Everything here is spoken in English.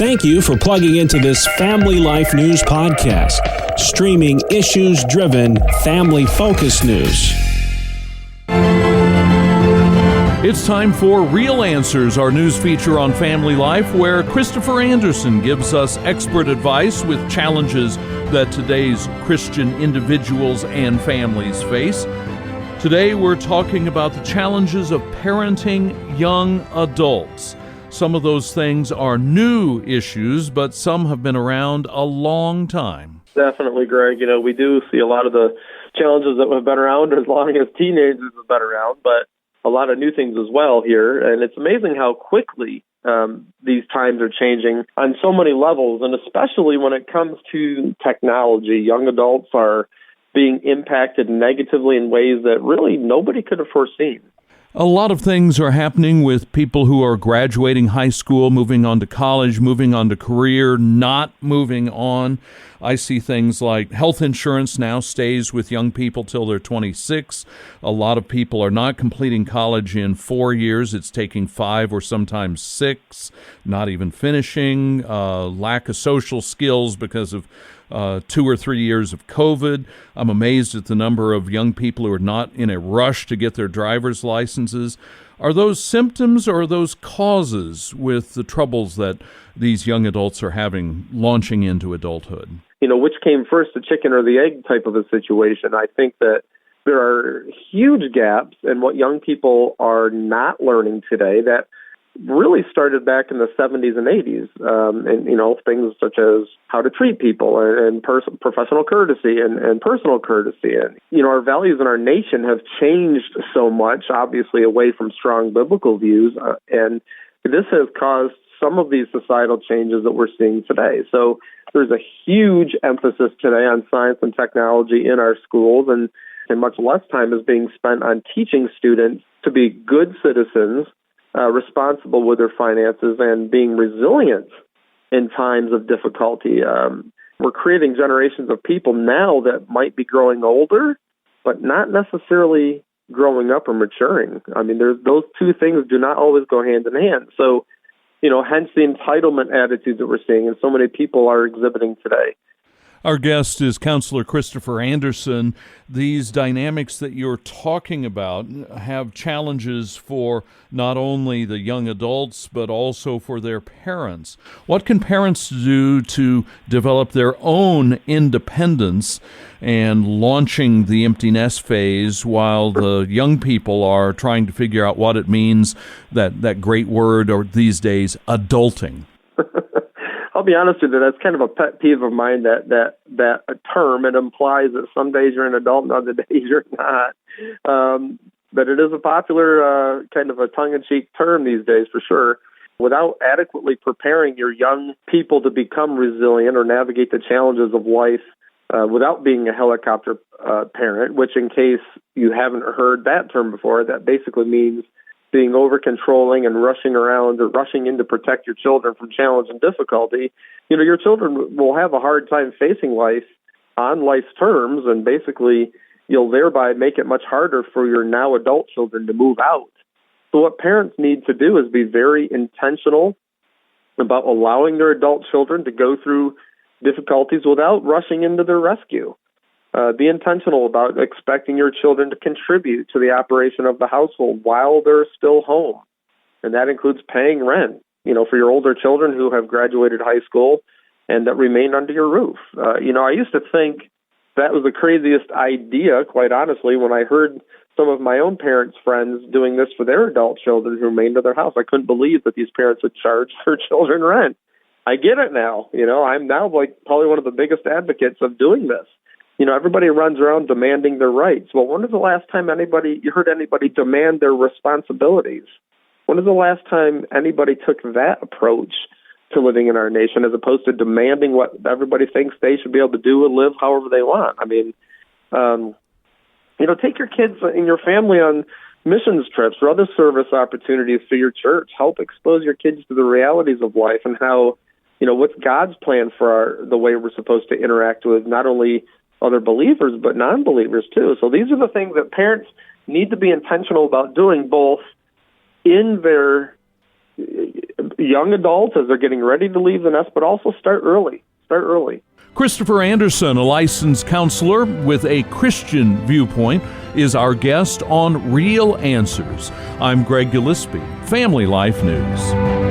Thank you for plugging into this Family Life News podcast, streaming issues-driven, family-focused news. It's time for Real Answers, our news feature on Family Life, where Christopher Anderson gives us expert advice with challenges that today's Christian individuals and families face. Today, we're talking about the challenges of parenting young adults. Some of those things are new issues, but some have been around a long time. Definitely, Greg. We do see a lot of the challenges that have been around as long as teenagers have been around, but a lot of new things as well here. And it's amazing how quickly these times are changing on so many levels, and especially when it comes to technology. Young adults are being impacted negatively in ways that really nobody could have foreseen. A lot of things are happening with people who are graduating high school, moving on to college, moving on to career, not moving on. I see things like health insurance now stays with young people till they're 26. A lot of people are not completing college in 4 years. It's taking 5 or sometimes 6, not even finishing. Lack of social skills because of 2 or 3 years of COVID. I'm amazed at the number of young people who are not in a rush to get their driver's licenses. Are those symptoms or are those causes with the troubles that these young adults are having launching into adulthood? Which came first, the chicken or the egg type of a situation. I think that there are huge gaps in what young people are not learning today that really started back in the 70s and 80s, and things such as how to treat people and professional courtesy and personal courtesy. And, our values in our nation have changed so much, obviously away from strong biblical views, and this has caused some of these societal changes that we're seeing today. So there's a huge emphasis today on science and technology in our schools, and much less time is being spent on teaching students to be good citizens, responsible with their finances, and being resilient in times of difficulty. We're creating generations of people now that might be growing older, but not necessarily growing up or maturing. Those two things do not always go hand in hand. So, hence the entitlement attitude that we're seeing and so many people are exhibiting today. Our guest is Counselor Christopher Anderson. These dynamics that you're talking about have challenges for not only the young adults, but also for their parents. What can parents do to develop their own independence and launching the empty nest phase while the young people are trying to figure out what it means, that great word, or these days, adulting? I'll be honest with you, that's kind of a pet peeve of mine, that term. It implies that some days you're an adult and other days you're not. But it is a popular kind of a tongue-in-cheek term these days, for sure. Without adequately preparing your young people to become resilient or navigate the challenges of life without being a helicopter parent, which in case you haven't heard that term before, that basically means being over-controlling and rushing around or rushing in to protect your children from challenge and difficulty. Your children will have a hard time facing life on life's terms, and basically you'll thereby make it much harder for your now adult children to move out. So what parents need to do is be very intentional about allowing their adult children to go through difficulties without rushing into their rescue. Be intentional about expecting your children to contribute to the operation of the household while they're still home. And that includes paying rent, for your older children who have graduated high school and that remain under your roof. I used to think that was the craziest idea, quite honestly, when I heard some of my own parents' friends doing this for their adult children who remained in their house. I couldn't believe that these parents would charge their children rent. I get it now. I'm now probably one of the biggest advocates of doing this. Everybody runs around demanding their rights. Well, when was the last time you heard anybody demand their responsibilities? When was the last time anybody took that approach to living in our nation as opposed to demanding what everybody thinks they should be able to do and live however they want? Take your kids and your family on missions trips or other service opportunities for your church. Help expose your kids to the realities of life and how, what's God's plan for the way we're supposed to interact with not only other believers, but non-believers too. So these are the things that parents need to be intentional about doing, both in their young adults as they're getting ready to leave the nest, but also start early. Start early. Christopher Anderson, a licensed counselor with a Christian viewpoint, is our guest on Real Answers. I'm Greg Gillespie, Family Life News.